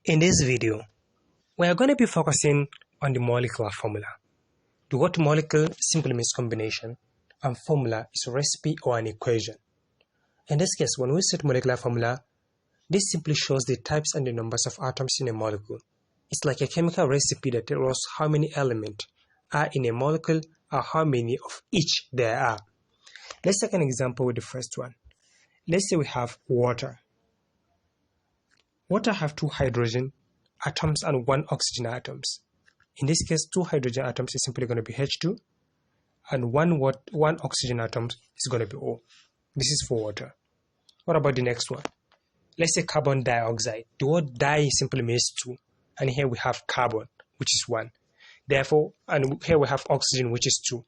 In this video, we are going to be focusing on the molecular formula. The word molecule simply means combination, and formula is a recipe or an equation. In this case, when we set molecular formula, this simply shows the types and the numbers of atoms in a molecule. It's like a chemical recipe that tells us how many elements are in a molecule or how many of each there are. Let's take an example with the first one. Let's say we have water. Water have 2 hydrogen atoms and 1 oxygen atoms. In this case, 2 hydrogen atoms is simply going to be H2 and one oxygen atom is going to be O. This is for water. What about the next one? Let's say carbon dioxide. The word di simply means 2. And here we have carbon, which is 1. Therefore, and here we have oxygen, which is 2.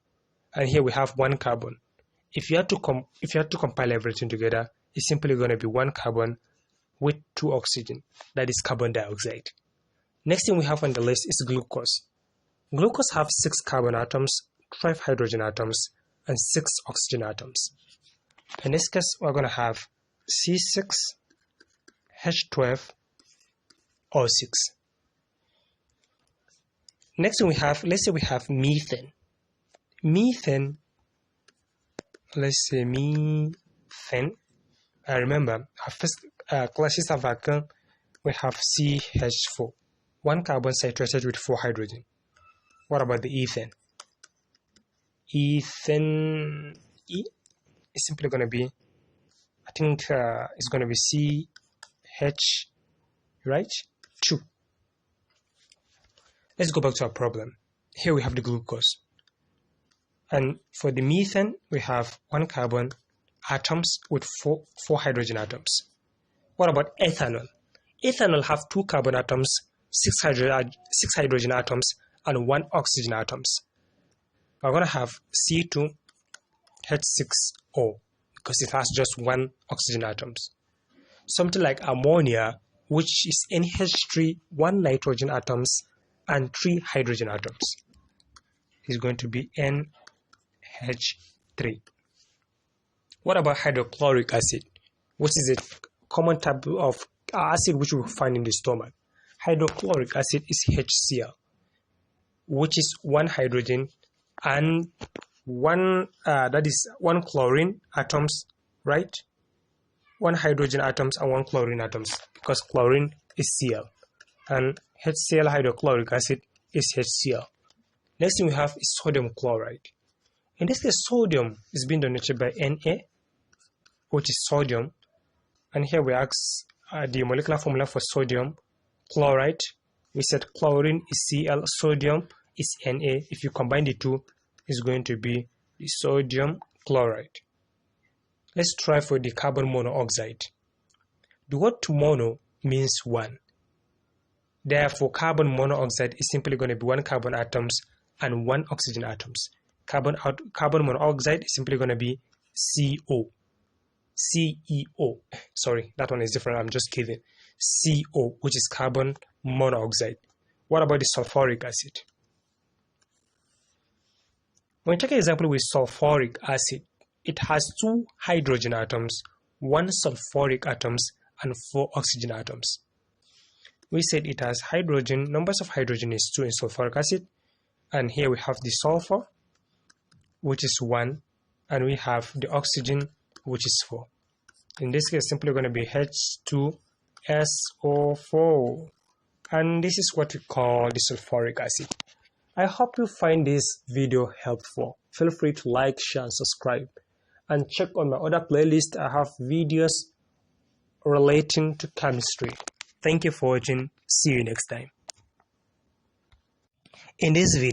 And here we have 1 carbon. If you have to compile everything together, it's simply going to be 1 carbon with 2 oxygen. That is carbon dioxide. Next thing we have on the list is glucose. Glucose have 6 carbon atoms, 12 hydrogen atoms, and 6 oxygen atoms. In this case, we're going to have C6H12O6. Next thing we have, let's say we have methane. Methane, let's say methane. I remember our first classes of alkane, we have CH4. 1 carbon saturated with 4 hydrogen. What about the ethane? Ethane is simply going to be, I think it's going to be CH, right? 2. Let's go back to our problem. Here we have the glucose. And for the methane, we have 1 carbon atoms with 4 hydrogen atoms. What about ethanol? Ethanol have 2 carbon atoms, 6 hydrogen atoms, and 1 oxygen atoms. We're going to have C2H6O because it has just 1 oxygen atoms. Something like ammonia, which is NH3, 1 nitrogen atoms, and 3 hydrogen atoms, is going to be NH3. What about hydrochloric acid, which is a common type of acid which we find in the stomach? Hydrochloric acid is HCl, which is 1 hydrogen and 1 chlorine atoms, right? 1 hydrogen atoms and 1 chlorine atoms, because chlorine is Cl, and HCl hydrochloric acid is HCl. Next thing we have is sodium chloride. In this case, sodium is being donated by Na, which is sodium, and here we ask the molecular formula for sodium chloride. We said chlorine is Cl, sodium is Na. If you combine the two, it's going to be the sodium chloride. Let's try for the carbon monoxide. The word mono means 1. Therefore, carbon monoxide is simply going to be 1 carbon atoms and 1 oxygen atoms. Carbon monoxide is simply going to be CO. CEO. Sorry, that one is different. I'm just kidding. CO, which is carbon monoxide. What about the sulfuric acid? When we take an example with sulfuric acid, it has 2 hydrogen atoms, 1 sulfuric atoms, and 4 oxygen atoms. We said it has hydrogen. Numbers of hydrogen is 2 in sulfuric acid, and here we have the sulfur, which is 1, and we have the oxygen, which is 4. In this case, simply going to be H2SO4, and this is what we call the sulfuric acid. I hope you find this video helpful. Feel free to like, share, and subscribe, and check on my other playlist. I have videos relating to chemistry. Thank you for watching. See you next time. In this video,